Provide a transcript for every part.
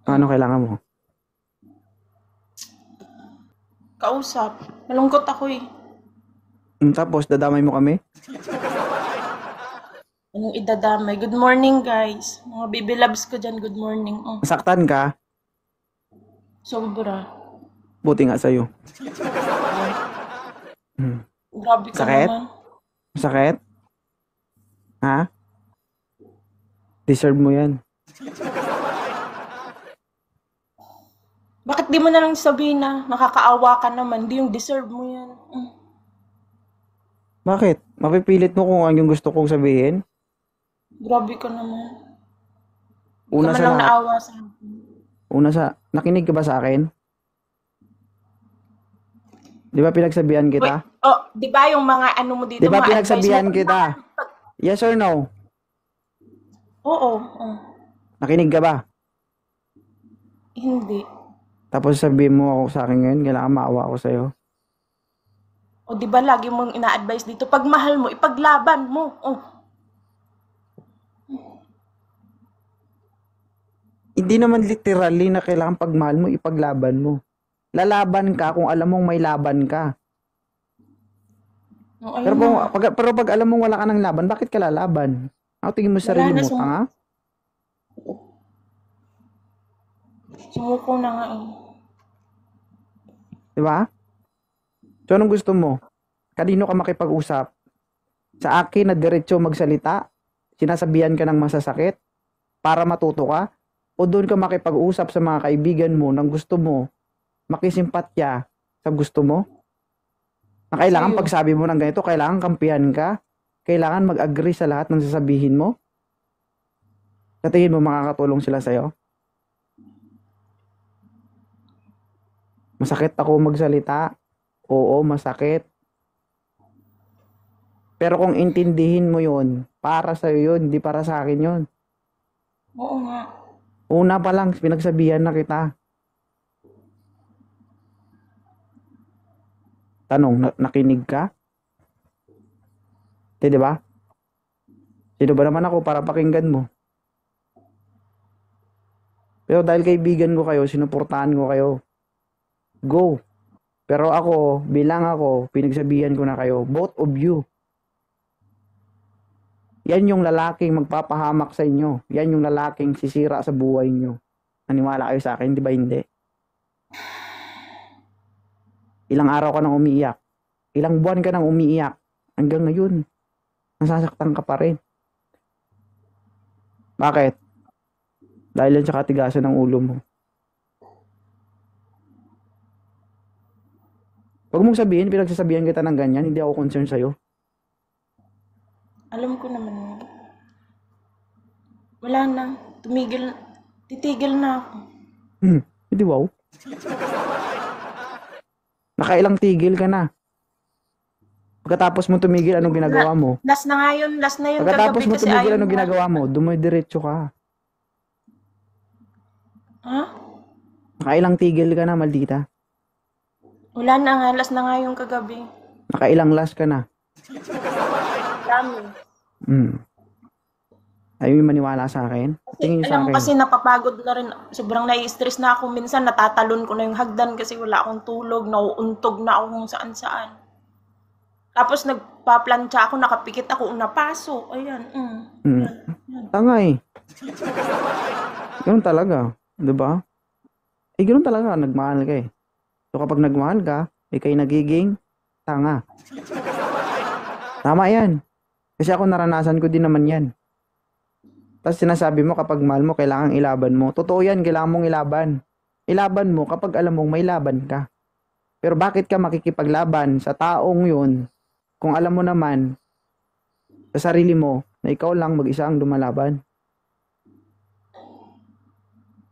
Ano kailangan mo? Kausap. Malungkot ako eh. Tapos, dadamay mo kami? Anong idadamay? Good morning, guys. Mga baby loves ko dyan, good morning. Oh, Masaktan ka? sobra. Buti nga sa'yo. Ay, Hmm. grabe ka Sakit? naman. Masakit? Ha? Deserve mo yan. Bakit di mo na lang sabihin na nakakaawa ka naman? Di yung deserve mo yan. Bakit? Mapipilit mo kung ano yung gusto kong sabihin? Grabe ka naman. Di ka Una man sa lang lahat. naawa sa akin. Nakinig ka ba sa akin? Di ba pinagsabihan Wait, kita? oh, di ba yung mga ano mo dito, Di ba mga advice mo? pinagsabihan kita? Yes or no? Oo, oh. Nakinig ka ba? Hindi. Tapos sabihin mo ako sa akin ngayon, kailangan maawa ako sa'yo. O di ba lagi mong ina-advise dito, pag mahal mo, ipaglaban mo. Oh. Hindi naman literally na kailangan pagmahal mo, ipaglaban mo. Lalaban ka kung alam mong may laban ka. Oh, Pero, ayun na. pero pag alam mong wala ka ng laban, bakit ka lalaban? Ako tingin mo sa sarili Wala na, mo, tanga? sumuko na nga eh. Di ba? So, anong gusto mo? Kanino ka makipag-usap? Sa akin na diretso magsalita? Sinasabihan ka ng masasakit? Para matuto ka? O doon ka makipag-usap sa mga kaibigan mo nang gusto mo makisimpatya sa gusto mo? Na kailangan Sa'yo. pagsabi mo ng ganito, kailangan kampihan ka? Kailangan mag-agree sa lahat ng sasabihin mo? Sa tingin mo makakatulong sila sa'yo? Masakit ako magsalita? Oo, masakit. Pero kung intindihin mo yun, para sa'yo yun, hindi para sa akin yun. Oo nga. Una pa lang, pinagsabihan na kita. Tanong, nakinig ka? Di ba? Sino ba naman ako para pakinggan mo? Pero dahil kaibigan ko kayo, sinuportahan ko kayo. Go. Pero ako, bilang ako, pinagsabihan ko na kayo, both of you. Yan yung lalaking magpapahamak sa inyo. Yan yung lalaking sisira sa buhay nyo. Naniwala kayo sa akin, di ba hindi? Ilang araw ka nang umiiyak. Ilang buwan ka nang umiiyak. Hanggang ngayon, nasasaktan ka pa rin. Bakit? Dahil yan sa katigasan ng ulo mo. Huwag mong sabihin, pinagsasabihan kita ng ganyan, hindi ako concerned sa'yo. Alam ko naman. Wala na. Titigil na ako. Hindi wow. Nakailang tigil ka na. Pagkatapos mo tumigil, anong ginagawa mo? Last na nga yun. Last na yun Pagkatapos kagabi mo kasi tumigil, ayaw anong na. ginagawa mo? Dumidiretso ka. Ha? Nakailang tigil ka na, maldita. Wala na nga. Last na nga yung kagabi. Nakailang last ka na. Dami. Ayaw yung maniwala sa akin? Tingin niyo sa Alam mo akin. kasi napapagod na rin. Sobrang nai-stress na ako. Minsan natatalon ko na yung hagdan kasi wala akong tulog. Nauuntog na ako kung saan-saan. Tapos nagpaplantsa ako, nakapikit ako, napaso. Ayan. Tanga eh. Ganun talaga. Diba? Ganun talaga. Nagmahal ka eh. So kapag nagmahal ka, ikay nagiging tanga. Tama yan. Kasi ako naranasan ko din naman yan. Tapos sinasabi mo kapag mahal mo, kailangan ilaban mo. Totoo yan, kailangan mong ilaban. Ilaban mo kapag alam mong may laban ka. Pero bakit ka makikipaglaban sa taong yun kung alam mo naman sa sarili mo na ikaw lang mag-isa ang lumalaban?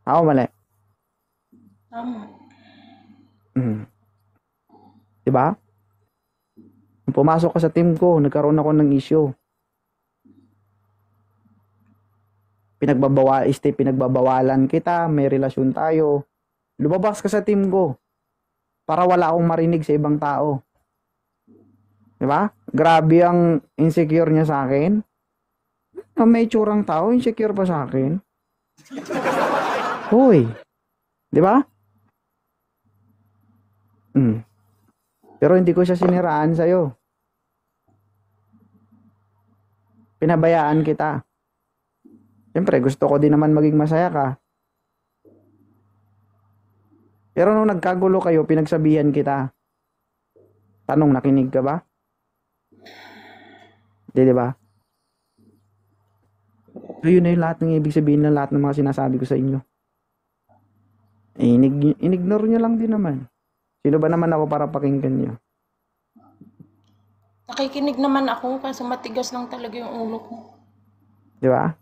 Ako mali. Tama. Diba? Nung pumasok ka sa team ko, nagkaroon ako ng issue. Pinagbabawalan kita, may relasyon tayo. Lumabas ka sa team ko para wala akong marinig sa ibang tao. Diba? Grabe ang insecure niya sa akin. May tsurang tao, insecure pa sa akin. Hoy, Di ba? Mm. Pero hindi ko siya siniraan sa'yo. Pinabayaan kita. Siyempre, gusto ko din naman maging masaya ka. Pero nung nagkagulo kayo, pinagsabihan kita. Tanong, nakinig ka ba? Di ba? So, yun na yung lahat ng ibig sabihin ng lahat ng mga sinasabi ko sa inyo. Inignore nyo lang din naman. Sino ba naman ako para pakinggan nyo? Nakikinig naman ako kasi matigas lang talaga yung ulo ko. Di ba?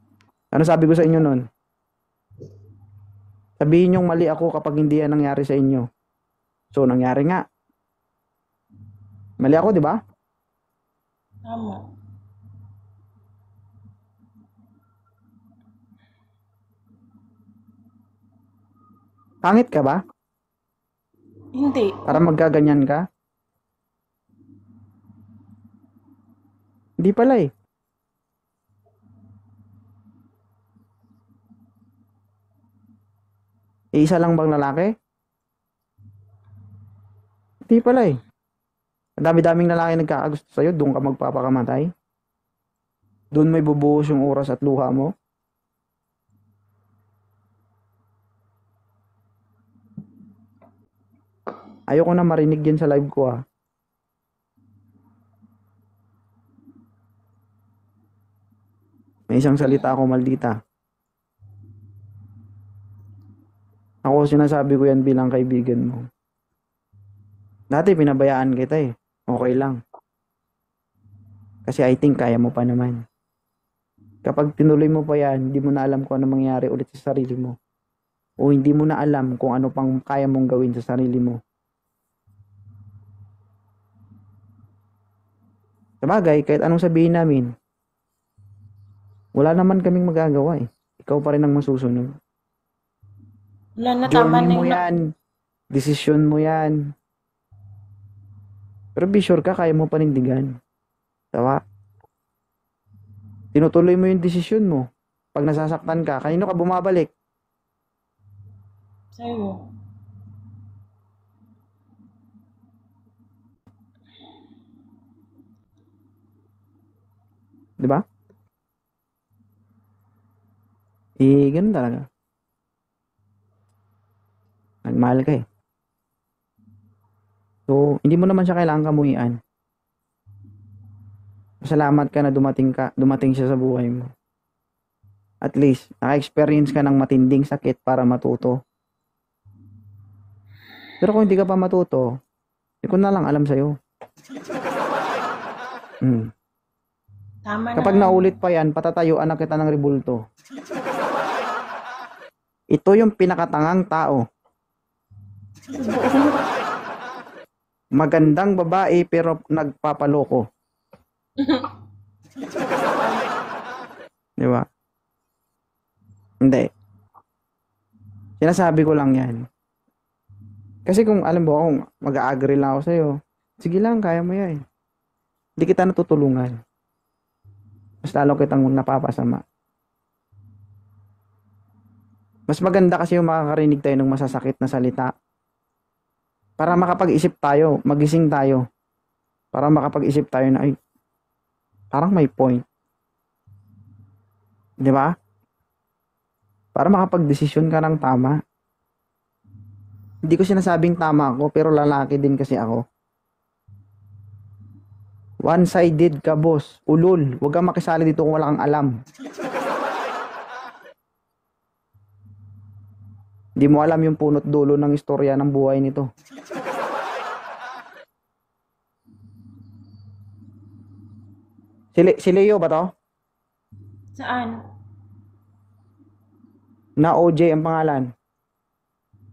Ano sabi ko sa inyo nun? Sabihin nyong mali ako kapag hindi yan nangyari sa inyo. So, nangyari nga. Mali ako, di ba? Tama. Pangit ka ba? Hindi. Para magkaganyan ka? Hindi pala eh. Isa lang bang lalaki? Hindi pala eh. Ang dami-daming lalaki nagkakagusto sa'yo, doon ka magpapakamatay. Doon may bubuhos yung oras at luha mo. Ayoko na marinig yan sa live ko ah. May isang salita ako maldita. Ako sinasabi ko yan bilang kaibigan mo. Dati pinabayaan kita eh. Okay lang. Kasi I think kaya mo pa naman. Kapag tinuloy mo pa yan, hindi mo na alam kung ano mangyari ulit sa sarili mo. O hindi mo na alam kung ano pang kaya mong gawin sa sarili mo. Sabagay, kahit anong sabihin namin, wala naman kaming magagawa eh. Ikaw pa rin ang masusunod. Wala na, tama Journey na mo yung yan. Desisyon mo yan. Pero be sure ka, kaya mo panindigan. Diba? Tinutuloy mo yung desisyon mo. Pag nasasaktan ka, kanino ka bumabalik? sa'yo. Diba? Eh, ganun talaga. Nagmahal ka eh. So, hindi mo naman siya kailangan kamuhian. Salamat ka na dumating siya sa buhay mo. At least, naka-experience ka ng matinding sakit para matuto. Pero kung hindi ka pa matuto, hindi ko na lang alam sa'yo. Tama Kapag na. naulit pa yan, patatayuan na kita ng rebulto. Ito yung pinakatangang tao. Magandang babae pero nagpapaloko. Di ba? Hindi. Sinasabi ko lang yan. Kasi kung alam mo, kung mag-a-agree lang ako sa'yo, sige lang, kaya mo yan. Hindi kita natutulungan. Mas lalo kitang napapasama. Mas maganda kasi yung makakarinig tayo ng masasakit na salita. Para makapag-isip tayo, magising tayo. Para makapag-isip tayo na, ay, parang may point. Di ba? Para makapag-desisyon ka ng tama. Hindi ko sinasabing tama ako, pero lalaki din kasi ako. One-sided ka, boss. Ulol. Huwag kang makisali dito kung wala kang alam. Hindi mo alam yung punot dulo ng istorya ng buhay nito. Si Leo ba to? Saan? Na OJ ang pangalan.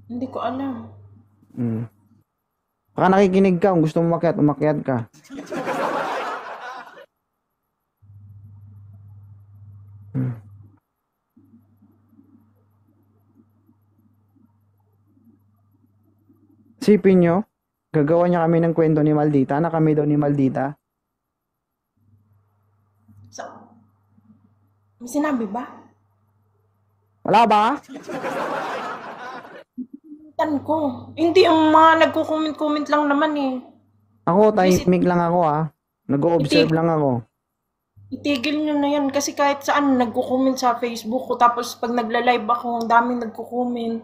Hindi ko alam. Baka nakikinig ka, kung gusto mo umakyat ka. Sipin nyo, gagawa niya kami ng kwento ni Maldita, na kami daw ni Maldita. So, may sinabi ba? Wala ba? aakitan ko. Hindi, yung mga nagko-comment-comment lang naman eh. Ako, tahimik lang ako Nag-o-observe Itig- lang ako. Itigil nyo na yan kasi kahit saan nagko-comment sa Facebook ko tapos pag nagla-live ako, ang daming nagko-comment.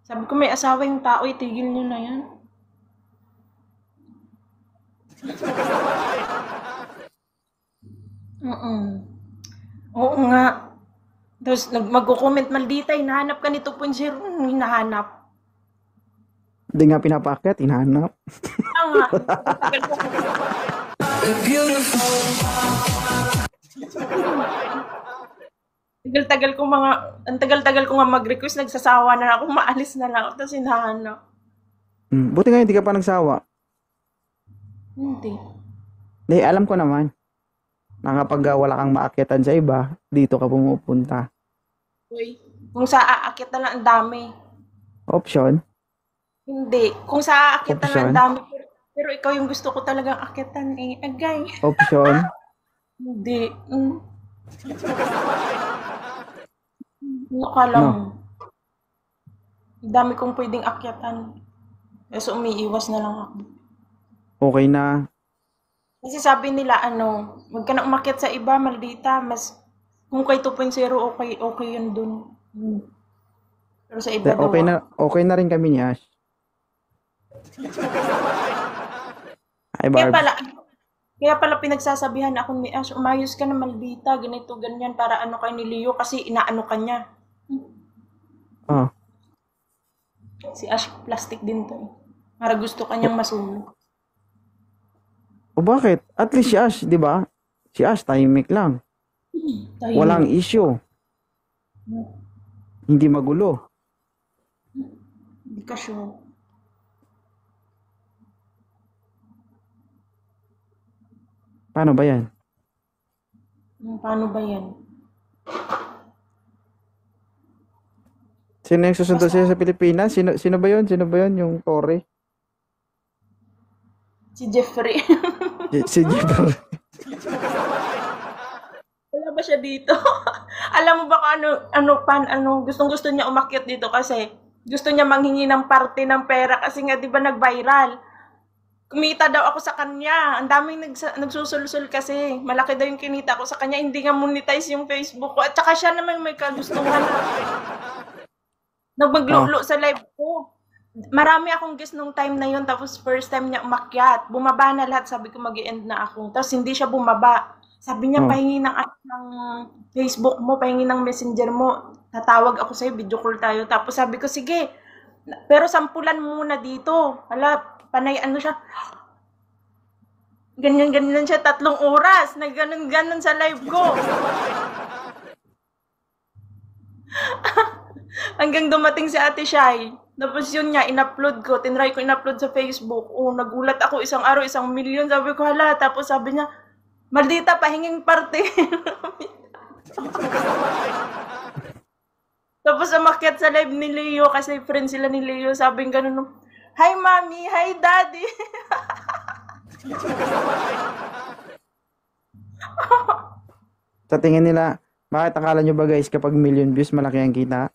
Sabi ko may asawa yung tao, itigil nyo na yan. Oo nga. Tapos magko-comment maldita, hinahanap ka ni 2.0, hinahanap. Hindi nga pinapaakyat, hinahanap. Kaya nga, ang tagal-tagal ko nga mag-request, nagsasawa na ako, maalis na lang ako, tapos hinahanap. Buti nga hindi ka pa nagsawa. Hindi. Hindi, alam ko naman. Na kapag wala kang maakyatan sa iba, dito ka pumupunta. Uy, kung sa aakit na lang ang dami. Option? Hindi. Kung sa aakit na lang Option? ang dami. Pero ikaw yung gusto ko talagang akitan eh. Agay. Option? Hindi. Akala mo. Ang dami kong pwedeng akyatan. Kasi umiiwas na lang ako. Okay na. Kasi sabi nila, wag ka na umakyat sa iba, maldita. Mas, kung kay 2.0, okay yun dun. Pero sa iba daw. Okay na rin kami ni Ash. Ay, Kaya Barb. pala pinagsasabihan ako ni Ash, umayos ka na maldita, ganito, ganyan, para kay ni Leo kasi inaano ka niya. Oh. Si Ash, plastic din to eh. Para gusto kanyang masunog. O bakit? At least si Ash, di ba? Si Ash, tahimik lang. Tahimik. Walang issue. Hindi magulo. Hindi ka sure. Paano ba yan? Paano ba yan? Sino yung susundo siya sa Pilipinas? Sino ba yun? Sino ba yun? Yung Tore? Si Jeffrey. Si Jibber. Wala ba siya dito? Alam mo ba kung gustong-gusto niya umakyat dito kasi gusto niya manghingi ng parte ng pera kasi nga 'di ba nag-viral. Kumita daw ako sa kanya. Ang daming nagsusulsul kasi. Malaki daw yung kinita ko sa kanya. Hindi nga monetize yung Facebook ko. At saka siya naman may kagustuhan. Nagmaglulo sa live ko. Marami akong guest nung time na yun. Tapos first time niya umakyat. Bumaba na lahat. Sabi ko mag-i-end na ako. Tapos hindi siya bumaba. Sabi niya, pahingi ng Facebook mo, pahingi ng messenger mo. Tatawag ako sa'yo, video call tayo. Tapos sabi ko, sige. Pero sampulan mo muna dito. Hala, panay siya. Ganyan siya, 3 oras. Nagganon sa live ko. Hanggang dumating si Ate Shai. Tapos yun nga, in-upload ko. Tinry ko in-upload sa Facebook. Nagulat ako isang araw, 1 million. Sabi ko, hala. Tapos sabi niya, maldita, pahinging parte. Tapos umakyat sa live ni Leo kasi friend sila ni Leo. Sabi ng ganun, hi mommy, hi daddy. Sa tingin nila, bakit akala nyo ba guys kapag million views malaki ang kita?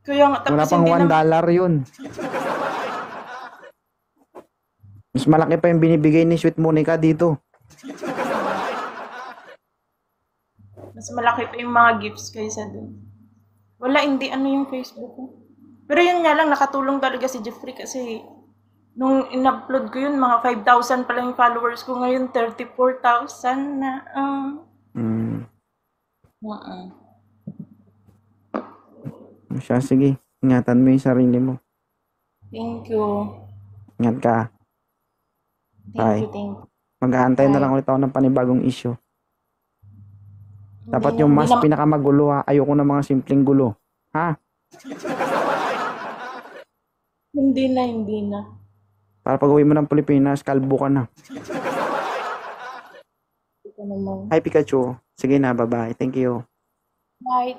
Kaya nga, Wala tapos pang hindi $1 yun. Mas malaki pa yung binibigay ni Sweet Monica dito. mas malaki pa yung mga gifts kaysa dun. Wala, hindi yung Facebook ko. Pero yun nga lang, nakatulong talaga si Jeffrey kasi nung in-upload ko yun, mga 5,000 pa lang yung followers ko. Ngayon, 34,000 na. Siya, sige. Ingatan mo yung sarili mo. Thank you. Ingat ka. Thank you. Mag-aantay na lang ulit ako ng panibagong issue. Dapat yung mas pinakamagulo ha. Ayoko ng mga simpleng gulo. Ha? Hindi na. Para pag uwi mo ng Pilipinas, kalbo ka na. Ito naman. Hi Pikachu. Sige na, bye-bye. Thank you. Bye.